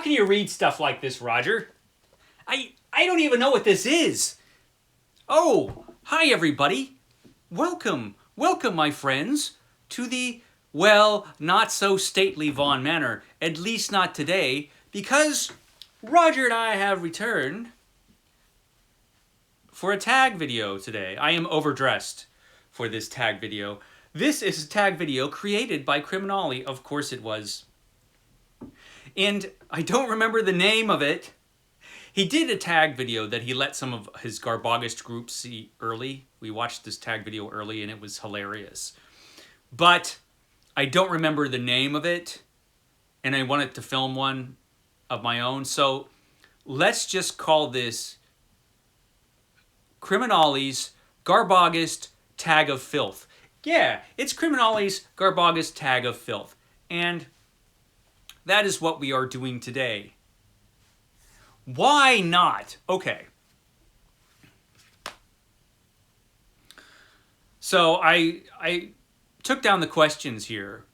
can you read stuff like this, Roger? I don't even know what this is. Oh, hi everybody. Welcome, my friends, to the, well, not so stately Vaughn Manor, at least not today, because Roger and I have returned for a tag video today. I am overdressed for this tag video. This is a tag video created by Criminali, of course it was. And I don't remember the name of it. He did a tag video that he let some of his Garbaugust group see early. We watched this tag video early and it was hilarious. But I don't remember the name of it, and I wanted to film one of my own. So let's just call this Criminali's Garbaugust Tag of Filth. Yeah, it's Criminali's Garbaugust Tag of Filth. And that is what we are doing today. Why not? Okay. So I took down the questions here,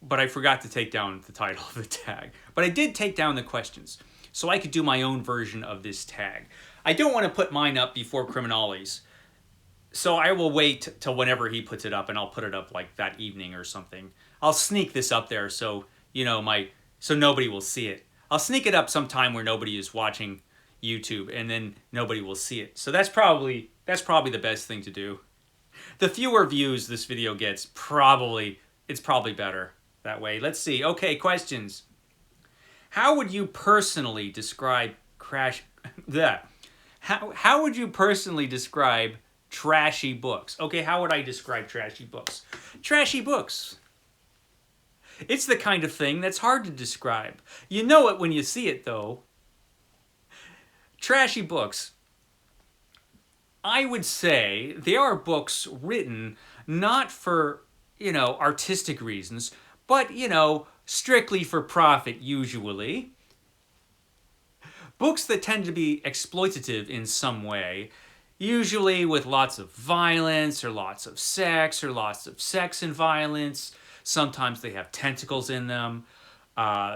but I forgot to take down the title of the tag. But I did take down the questions, so I could do my own version of this tag. I don't want to put mine up before Criminali's, so I will wait till whenever he puts it up, and I'll put it up like that evening or something. I'll sneak this up there so, you know, so nobody will see it. I'll sneak it up sometime where nobody is watching YouTube, and then nobody will see it. So that's probably the best thing to do. The fewer views this video gets, it's probably better that way. Let's see. Okay, questions. How would you personally describe How would you personally describe trashy books? Okay, how would I describe trashy books? Trashy books. It's the kind of thing that's hard to describe. You know it when you see it, though. Trashy books. I would say they are books written not for, artistic reasons, but, strictly for profit, usually. Books that tend to be exploitative in some way, usually with lots of violence, or lots of sex and violence. Sometimes they have tentacles in them.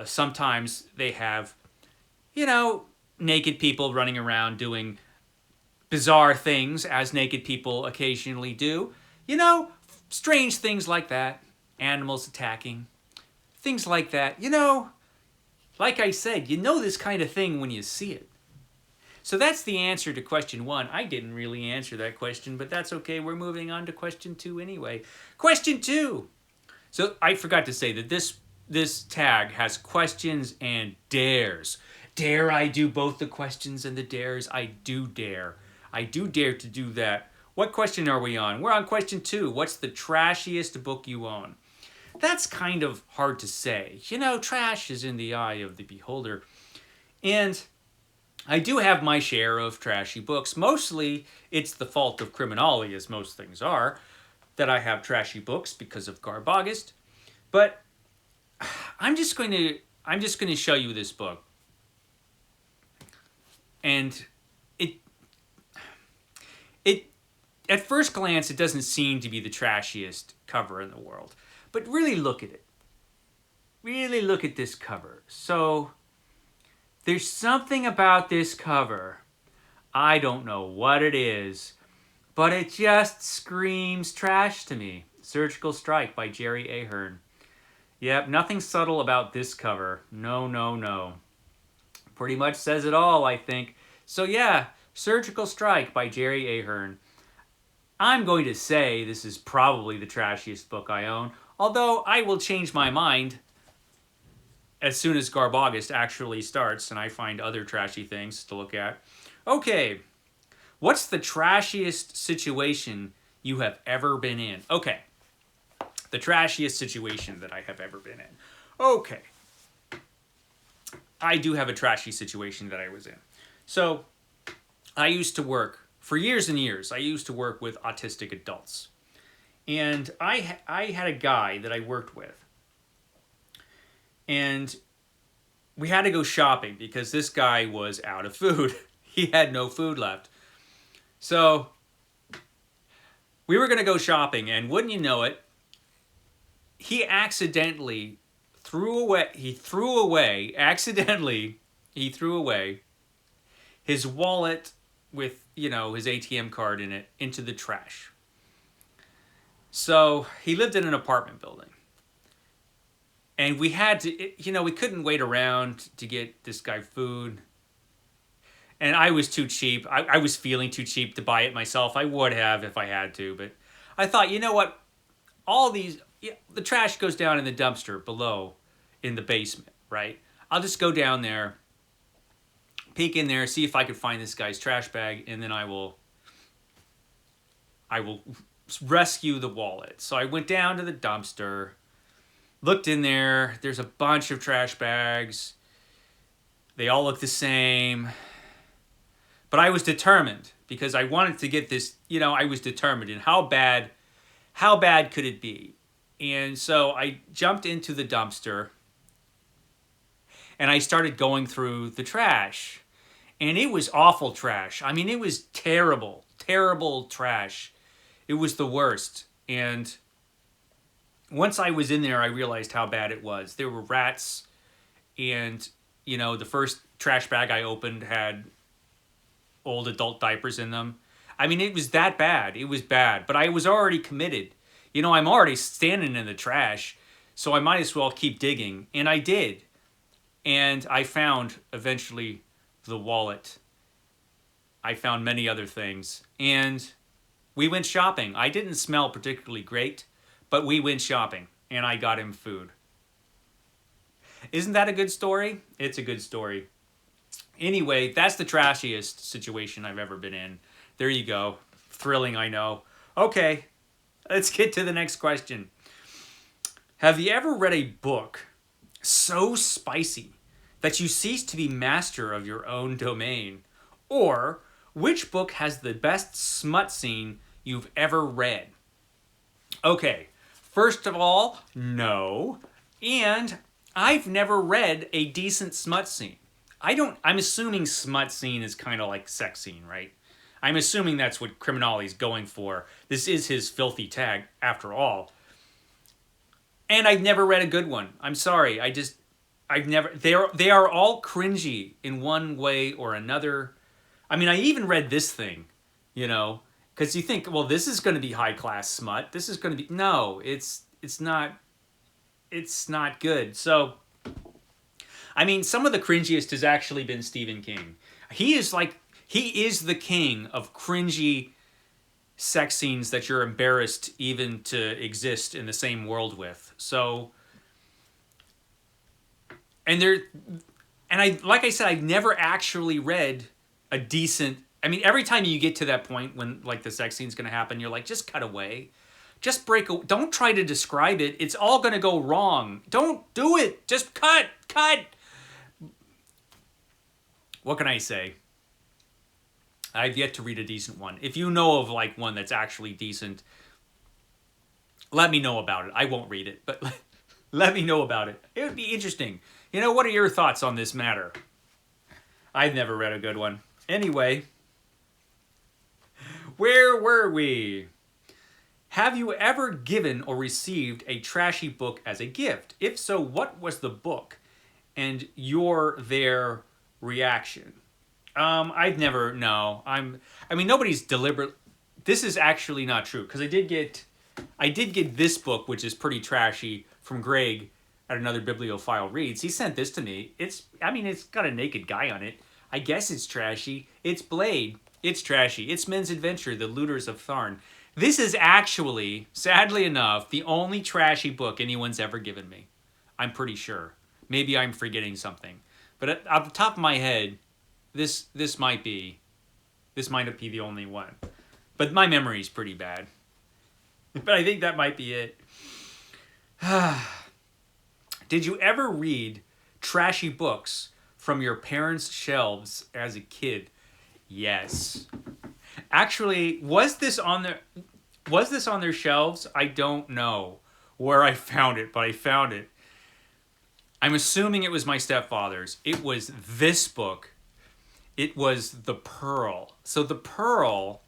Sometimes they have, naked people running around doing bizarre things, as naked people occasionally do. Strange things like that. Animals attacking. Things like that. Like I said, this kind of thing when you see it. So that's the answer to question 1. I didn't really answer that question, but that's okay. We're moving on to question 2 anyway. Question 2. So I forgot to say that this tag has questions and dares. Dare I do both the questions and the dares? I do dare. I do dare to do that. What question are we on? We're on question 2. What's the trashiest book you own? That's kind of hard to say. Trash is in the eye of the beholder. And I do have my share of trashy books. Mostly, it's the fault of Criminali, as most things are, that I have trashy books because of Garbaugust. But I'm just going to show you this book. And it at first glance, it doesn't seem to be the trashiest cover in the world. But really look at it. Really look at this cover. So there's something about this cover. I don't know what it is, but it just screams trash to me. Surgical Strike by Jerry Ahern. Yep, nothing subtle about this cover. No. Pretty much says it all, I think. So yeah, Surgical Strike by Jerry Ahern. I'm going to say this is probably the trashiest book I own, although I will change my mind as soon as Garbaugust actually starts and I find other trashy things to look at. Okay, what's the trashiest situation you have ever been in? Okay, the trashiest situation that I have ever been in. Okay, I do have a trashy situation that I was in. So, I used to work, for years and years, I used to work with autistic adults. And I had a guy that I worked with. And we had to go shopping because this guy was out of food. He had no food left. So we were going to go shopping, and wouldn't you know it, he accidentally threw away accidentally he threw away his wallet with, his ATM card in it into the trash. So he lived in an apartment building. And we had to, we couldn't wait around to get this guy food. And I was too cheap. I was feeling too cheap to buy it myself. I would have if I had to. But I thought, you know what? The trash goes down in the dumpster below in the basement, right? I'll just go down there, peek in there, see if I could find this guy's trash bag, and then I will rescue the wallet. So I went down to the dumpster, looked in there. There's a bunch of trash bags. They all look the same. But I was determined because I wanted to get this, I was determined. And how bad could it be? And so I jumped into the dumpster and I started going through the trash. And it was awful trash. I mean, it was terrible, terrible trash. It was the worst. And once I was in there, I realized how bad it was. There were rats, and, the first trash bag I opened had old adult diapers in them. I mean, it was that bad. It was bad. But I was already committed. I'm already standing in the trash, so I might as well keep digging. And I did. And I found, eventually, the wallet. I found many other things. And we went shopping. I didn't smell particularly great, but we went shopping, and I got him food. Isn't that a good story? It's a good story. Anyway, that's the trashiest situation I've ever been in. There you go. Thrilling, I know. Okay, let's get to the next question. Have you ever read a book so spicy that you cease to be master of your own domain? Or which book has the best smut scene you've ever read? Okay, first of all, no. And I've never read a decent smut scene. I'm assuming smut scene is kind of like sex scene, right? I'm assuming that's what Criminali's going for. This is his filthy tag, after all. And I've never read a good one. I'm sorry. They are all cringy in one way or another. I mean, I even read this thing, because you think, well, this is going to be high class smut. This is going to be, no, it's not good. So, I mean, some of the cringiest has actually been Stephen King. He is the king of cringy sex scenes that you're embarrassed even to exist in the same world with. So, like I said, I've never actually read a decent. I mean, every time you get to that point when like the sex scene's going to happen, you're like, just cut away. Just don't try to describe it. It's all going to go wrong. Don't do it. Just cut. What can I say? I've yet to read a decent one. If you know of like one that's actually decent, let me know about it. I won't read it, but let me know about it. It would be interesting. What are your thoughts on this matter? I've never read a good one. Anyway, where were we? Have you ever given or received a trashy book as a gift? If so, what was the book and their reaction? I've never, no. I mean, nobody's deliberate. This is actually not true, because I did get this book, which is pretty trashy, from Greg at Another Bibliophile Reads. He sent this to me. It's got a naked guy on it. I guess it's trashy. It's Blade. It's trashy. It's Men's Adventure, The Looters of Tharn. This is actually, sadly enough, the only trashy book anyone's ever given me. I'm pretty sure. Maybe I'm forgetting something. But off the top of my head, this might be the only one. But my memory's pretty bad. But I think that might be it. Did you ever read trashy books from your parents' shelves as a kid? Yes. Actually, was this on their shelves? I don't know where I found it, but I found it. I'm assuming it was my stepfather's. It was this book. It was The Pearl. So The Pearl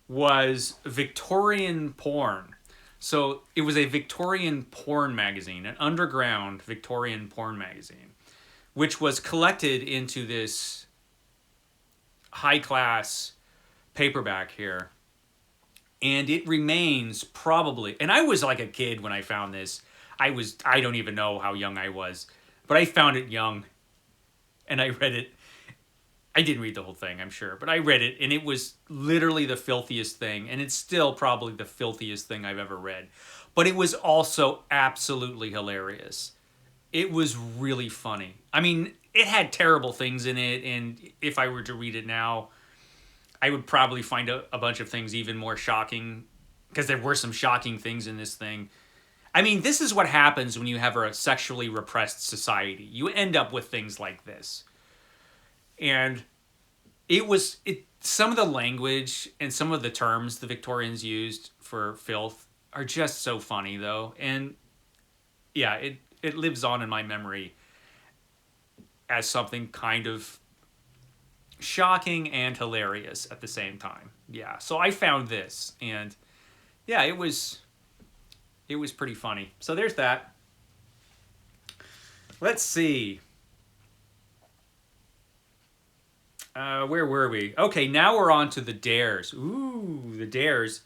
was Victorian porn. So it was a Victorian porn magazine, an underground Victorian porn magazine. which was collected into this high-class paperback here. And it remains probably, and I was like a kid when I found this. I don't even know how young I was, but I found it young, and I read it. I didn't read the whole thing, I'm sure, but I read it, and it was literally the filthiest thing, and it's still probably the filthiest thing I've ever read. But it was also absolutely hilarious. It was really funny. I mean, it had terrible things in it, and if I were to read it now, I would probably find a bunch of things even more shocking, because there were some shocking things in this thing. I mean, this is what happens when you have a sexually repressed society. You end up with things like this. And some of the language and some of the terms the Victorians used for filth are just so funny, though. And yeah, it lives on in my memory as something kind of shocking and hilarious at the same time. Yeah, so I found this, and yeah, it was pretty funny. So there's that. Let's see. Where were we? Okay, now we're on to the dares. Ooh, the dares.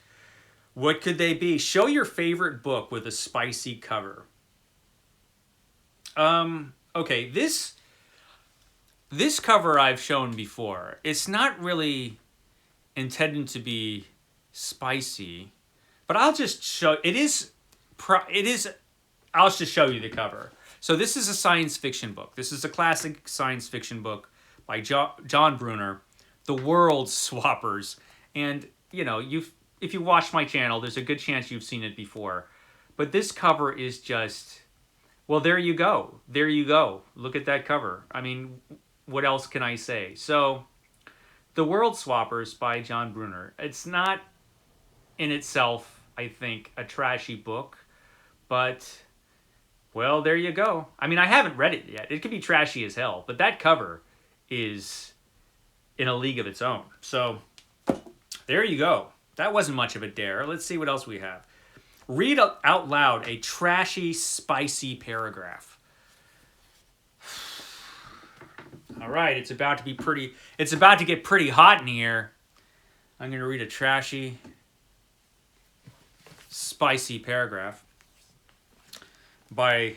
What could they be? Show your favorite book with a spicy cover. Okay, this cover I've shown before. It's not really intended to be spicy, but I'll just show, I'll just show you the cover. So this is a science fiction book. This is a classic science fiction book by John Brunner, The World Swappers. And, you know, if you watch my channel, there's a good chance you've seen it before. But this cover is just, well, there you go. There you go. Look at that cover. I mean, what else can I say? So, The World Swappers by John Brunner. It's not in itself, I think, a trashy book, but, well, there you go. I mean, I haven't read it yet. It could be trashy as hell, but that cover is in a league of its own. So, there you go. That wasn't much of a dare. Let's see what else we have. Read out loud a trashy, spicy paragraph. All right, it's about to get pretty hot in here. I'm going to read a trashy, spicy paragraph by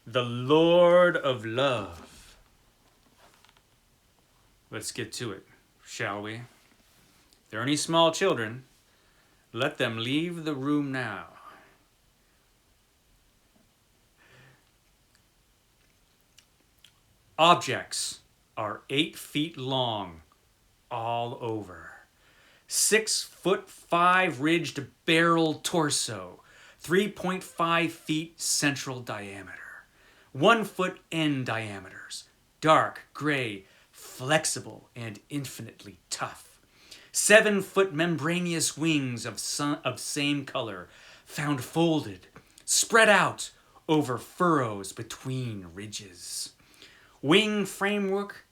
the Lord of Love. Let's get to it, shall we? If there are any small children, let them leave the room now. Objects are 8 feet long all over. 6'5" ridged barrel torso. 3.5 feet central diameter. 1 foot end diameters. Dark, gray, flexible, and infinitely tough. 7-foot membranous wings of same color, found folded, spread out over furrows between ridges. Wing framework,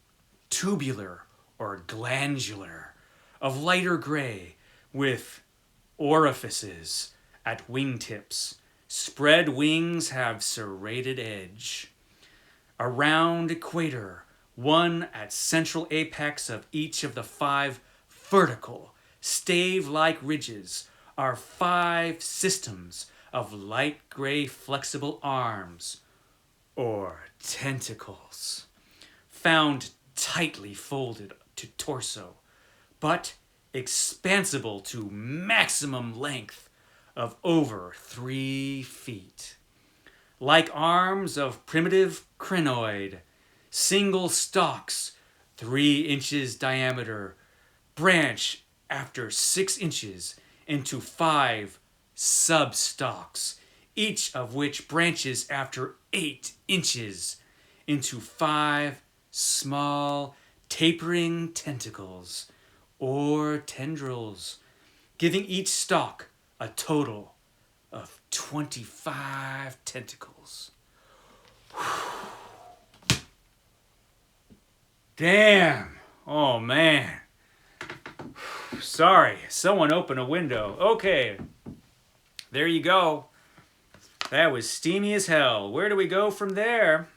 tubular or glandular, of lighter gray, with orifices at wingtips. Spread wings have serrated edge. A round equator, one at central apex of each of the 5 vertical, stave-like ridges, are 5 systems of light gray flexible arms, or tentacles, found tightly folded to torso, but expansible to maximum length of over 3 feet. Like arms of primitive crinoid, single stalks, 3 inches diameter, branch after 6 inches into 5 sub-stalks, each of which branches after 8 inches into 5 small tapering tentacles or tendrils, giving each stalk a total of 25 tentacles. Damn. Oh, man. Sorry, someone opened a window. Okay, there you go. That was steamy as hell. Where do we go from there?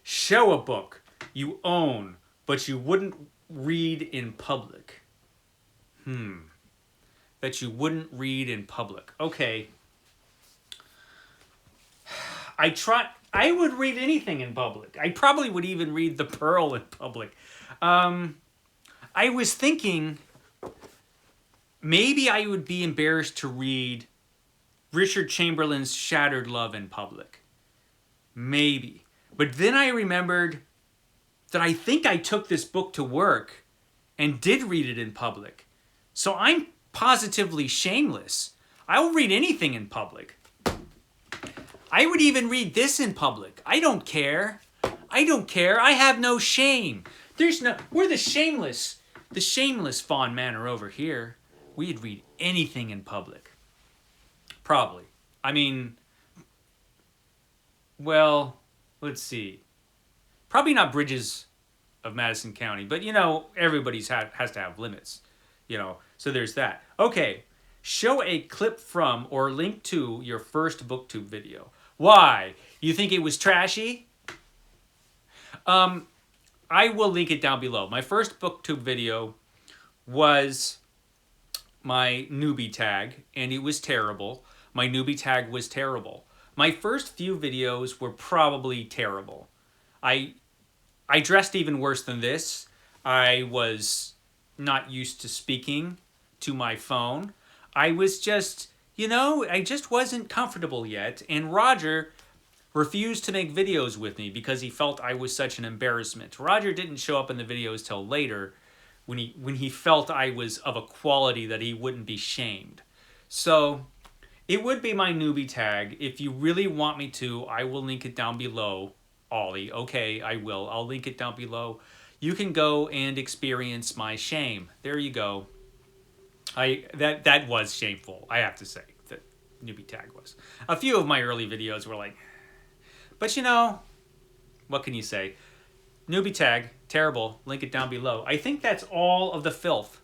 Show a book you own, but you wouldn't read in public. That you wouldn't read in public. Okay. I would read anything in public. I probably would even read The Pearl in public. I was thinking maybe I would be embarrassed to read Richard Chamberlain's Shattered Love in public. Maybe. But then I remembered that I think I took this book to work and did read it in public. So I'm positively shameless. I'll read anything in public. I would even read this in public. I don't care. I don't care. I have no shame. We're the shameless Fawn Manor over here. We'd read anything in public. Probably. I mean, well, let's see. Probably not Bridges of Madison County, but everybody's has to have limits. So there's that. Okay, show a clip from or link to your first BookTube video. Why? You think it was trashy? I will link it down below. My first BookTube video was my Newbie Tag, and it was terrible. My Newbie Tag was terrible. My first few videos were probably terrible. I dressed even worse than this. I was not used to speaking to my phone. I was just, I just wasn't comfortable yet. And Roger refused to make videos with me because he felt I was such an embarrassment. Roger didn't show up in the videos till later when he felt I was of a quality that he wouldn't be shamed. So it would be my Newbie Tag. If you really want me to, I will link it down below. Ollie, okay, I will. I'll link it down below. You can go and experience my shame. There you go. That was shameful, I have to say. That Newbie Tag was. A few of my early videos were like, but what can you say? Newbie Tag, terrible. Link it down below. I think that's all of the filth.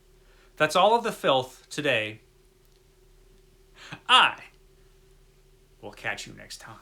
That's all of the filth today. I will catch you next time.